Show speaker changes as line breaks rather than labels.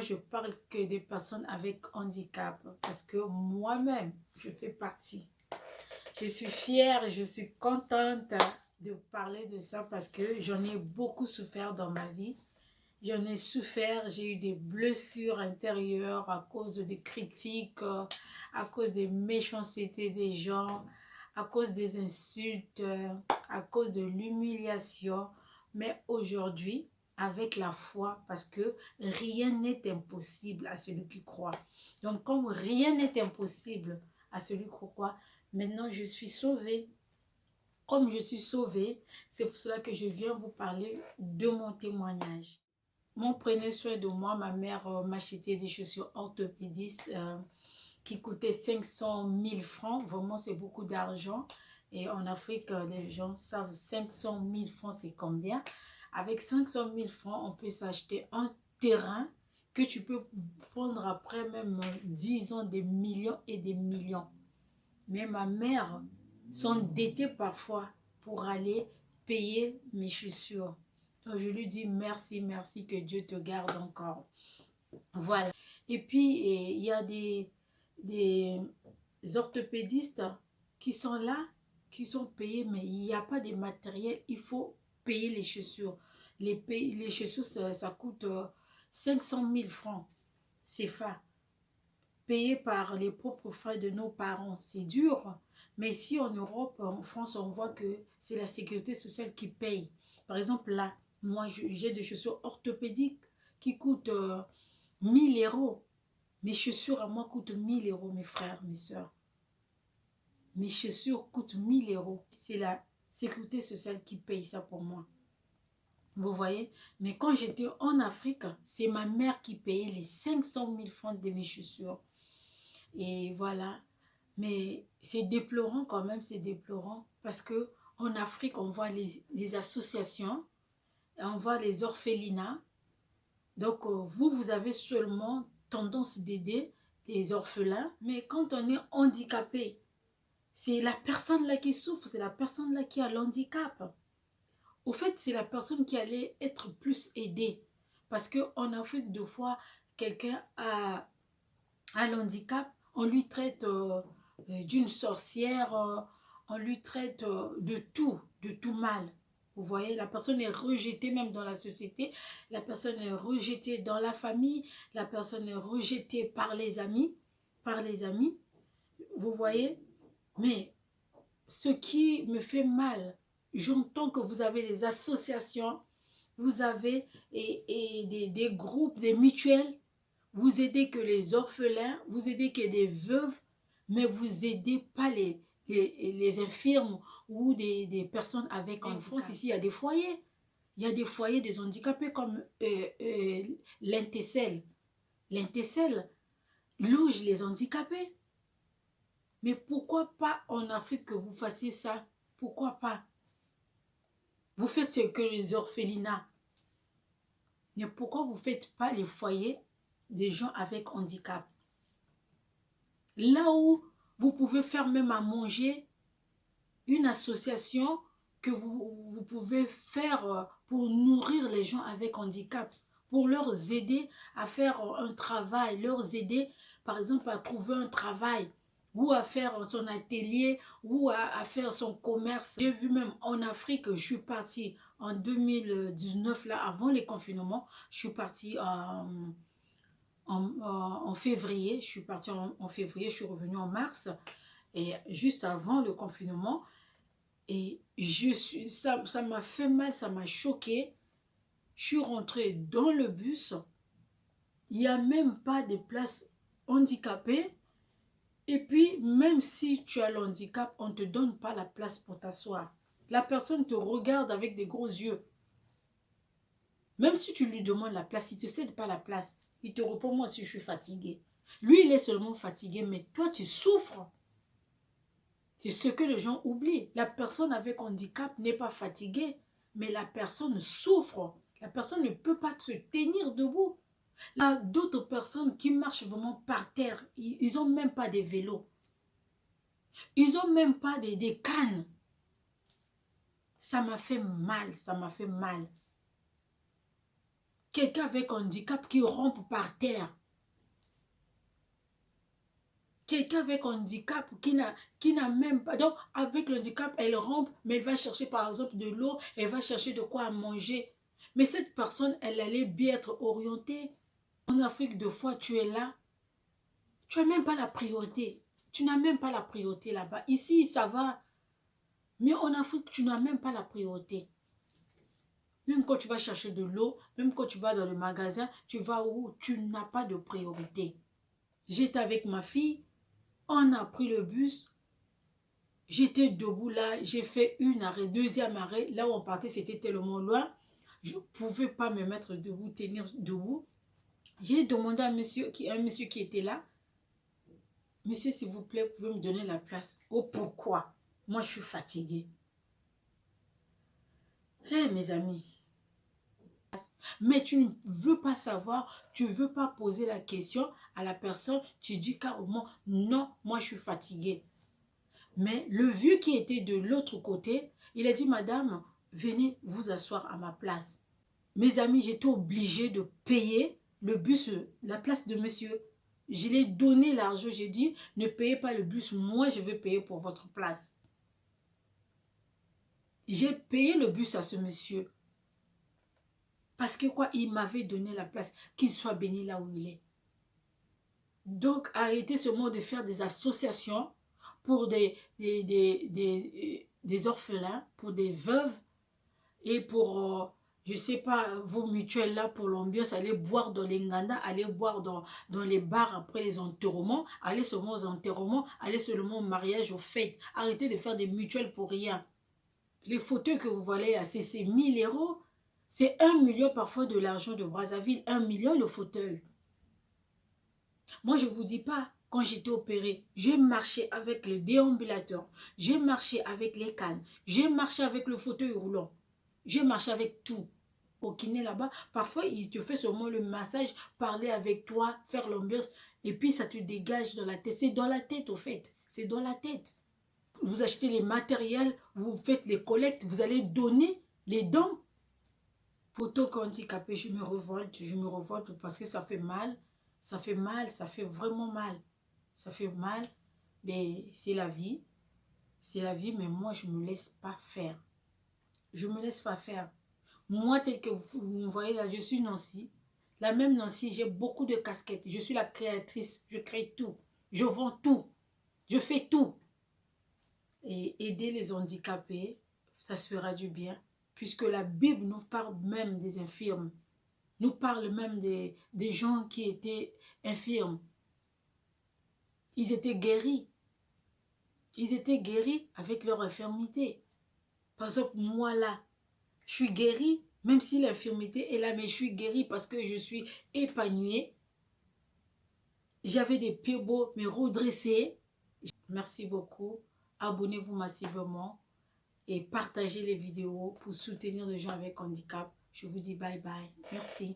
moi je parle que des personnes avec handicap parce que moi-même, je fais partie. Je suis fière et je suis contente de parler de ça parce que j'en ai beaucoup souffert dans ma vie. J'en ai souffert, j'ai eu des blessures intérieures à cause des critiques, à cause des méchancetés des gens, à cause des insultes, à cause de l'humiliation. Mais aujourd'hui, avec la foi, parce que rien n'est impossible à celui qui croit. Donc, comme rien n'est impossible à celui qui croit, maintenant je suis sauvée. Comme je suis sauvée, c'est pour cela que je viens vous parler de mon témoignage. Mon prenait soin de moi, ma mère m'achetait des chaussures orthopédistes qui coûtaient 500 000 francs. Vraiment, c'est beaucoup d'argent. Et en Afrique, les gens savent 500 000 francs, c'est combien. Avec 500 000 francs, on peut s'acheter un terrain que tu peux vendre après même 10 ans, des millions et des millions. Mais ma mère s'endettait parfois pour aller payer mes chaussures. Donc je lui dis merci, merci, que Dieu te garde encore. Voilà. Et puis, il y a des orthopédistes qui sont là, qui sont payés, mais il n'y a pas de matériel. Il faut payer les chaussures. Les chaussures, ça coûte 500 000 francs CFA, payé par les propres frais de nos parents. C'est dur. Mais ici en Europe, en France, on voit que c'est la sécurité sociale qui paye. Par exemple, là, moi, j'ai des chaussures orthopédiques qui coûtent 1000 euros. Mes chaussures à moi coûtent 1000 euros, mes frères, mes soeurs. Mes chaussures coûtent 1000 euros. C'est la sécurité sociale qui paye ça pour moi. Vous voyez? Mais quand j'étais en Afrique, c'est ma mère qui payait les 500 000 francs de mes chaussures. Et voilà. Mais c'est déplorant quand même, c'est déplorant. Parce que en Afrique, on voit les associations, on voit les orphelinats. Donc, vous avez seulement tendance d'aider les orphelins. Mais quand on est handicapé, c'est la personne là qui souffre, c'est la personne là qui a l'handicap. Au fait, c'est la personne qui allait être plus aidée. Parce qu'en Afrique, deux fois, quelqu'un a l'handicap, on lui traite d'une sorcière, on lui traite de tout mal. Vous voyez, la personne est rejetée même dans la société, la personne est rejetée dans la famille, la personne est rejetée par les amis, vous voyez. Mais ce qui me fait mal, j'entends que vous avez des associations, vous avez des groupes, des mutuelles. Vous aidez que les orphelins, vous aidez que des veuves, mais vous aidez pas les infirmes ou des personnes avec handicap. En France, ici, il y a des foyers. Il y a des foyers des handicapés comme l'Intessel. L'Intessel loge les handicapés. Mais pourquoi pas en Afrique que vous fassiez ça? Pourquoi pas? Vous faites ce que les orphelinats. Mais pourquoi vous ne faites pas les foyers des gens avec handicap? Là où vous pouvez faire même à manger, une association que vous pouvez faire pour nourrir les gens avec handicap, pour leur aider à faire un travail, leur aider par exemple à trouver un travail ou à faire son atelier ou à faire son commerce. J'ai vu même en Afrique, je suis partie en 2019, là, avant les confinements, je suis partie en février, je suis partie en février, je suis revenue en mars, et juste avant le confinement, et ça m'a fait mal, ça m'a choqué. Je suis rentrée dans le bus, il n'y a même pas de place handicapée, et puis même si tu as le handicap, on ne te donne pas la place pour t'asseoir. La personne te regarde avec des gros yeux. Même si tu lui demandes la place, il ne te cède pas la place. Il te répond, moi aussi je suis fatiguée. Lui, il est seulement fatigué, mais toi, tu souffres. C'est ce que les gens oublient. La personne avec handicap n'est pas fatiguée, mais la personne souffre. La personne ne peut pas se tenir debout. Il y a d'autres personnes qui marchent vraiment par terre. Ils n'ont même pas des vélos. Ils n'ont même pas des cannes. Ça m'a fait mal, ça m'a fait mal. Quelqu'un avec handicap qui rompt par terre. Quelqu'un avec handicap qui n'a même pas... Donc, avec le handicap, elle rompt, mais elle va chercher par exemple de l'eau, elle va chercher de quoi manger. Mais cette personne, elle allait bien être orientée. En Afrique, deux fois, tu es là, tu n'as même pas la priorité. Tu n'as même pas la priorité là-bas. Ici, ça va. Mais en Afrique, tu n'as même pas la priorité. Même quand tu vas chercher de l'eau, même quand tu vas dans le magasin, tu vas où tu n'as pas de priorité. J'étais avec ma fille, on a pris le bus, j'étais debout là, j'ai fait une arrêt, deuxième arrêt, là où on partait c'était tellement loin, je ne pouvais pas me mettre debout, tenir debout. J'ai demandé à un monsieur qui était là, monsieur s'il vous plaît, vous pouvez me donner la place. Oh pourquoi? Moi je suis fatiguée. Eh mes amis, mais tu ne veux pas savoir, tu ne veux pas poser la question à la personne, tu dis carrément non, moi je suis fatiguée. Mais le vieux qui était de l'autre côté, il a dit madame, venez vous asseoir à ma place. Mes amis, j'étais obligée de payer le bus, la place de monsieur. Je lui ai donné l'argent, j'ai dit ne payez pas le bus, moi je vais payer pour votre place. J'ai payé le bus à ce monsieur. Parce que quoi, il m'avait donné la place, qu'il soit béni là où il est. Donc, arrêtez seulement de faire des associations pour des orphelins, pour des veuves et pour, je ne sais pas, vos mutuelles là pour l'ambiance, aller boire dans les nganda, aller boire dans les bars après les enterrements, aller seulement aux enterrements, aller seulement au mariage, aux fêtes. Arrêtez de faire des mutuelles pour rien. Les fauteuils que vous voyez à c'est 1000 €. C'est 1 million parfois de l'argent de Brazzaville. 1 million le fauteuil. Moi, je ne vous dis pas, quand j'étais opérée, j'ai marché avec le déambulateur. J'ai marché avec les cannes. J'ai marché avec le fauteuil roulant. J'ai marché avec tout. Au kiné là-bas, parfois, il te fait seulement le massage, parler avec toi, faire l'ambiance. Et puis, ça te dégage dans la tête. C'est dans la tête, au fait. C'est dans la tête. Vous achetez les matériels, vous faites les collectes, vous allez donner les dons. Pour tout handicapé, je me révolte parce que ça fait mal, ça fait vraiment mal. Ça fait mal, mais c'est la vie, mais moi je ne me laisse pas faire. Je ne me laisse pas faire. Moi, tel que vous me voyez là, je suis Nancy. La même Nancy, j'ai beaucoup de casquettes. Je suis la créatrice, je crée tout. Je vends tout, je fais tout. Et aider les handicapés, ça sera du bien. Puisque la Bible nous parle même des infirmes, nous parle même des gens qui étaient infirmes. Ils étaient guéris. Ils étaient guéris avec leur infirmité. Par exemple, moi là, je suis guérie, même si l'infirmité est là, mais je suis guérie parce que je suis épanouie. J'avais des pieds beaux, mais redressés. Merci beaucoup. Abonnez-vous massivement et partagez les vidéos pour soutenir les gens avec handicap. Je vous dis bye bye. Merci.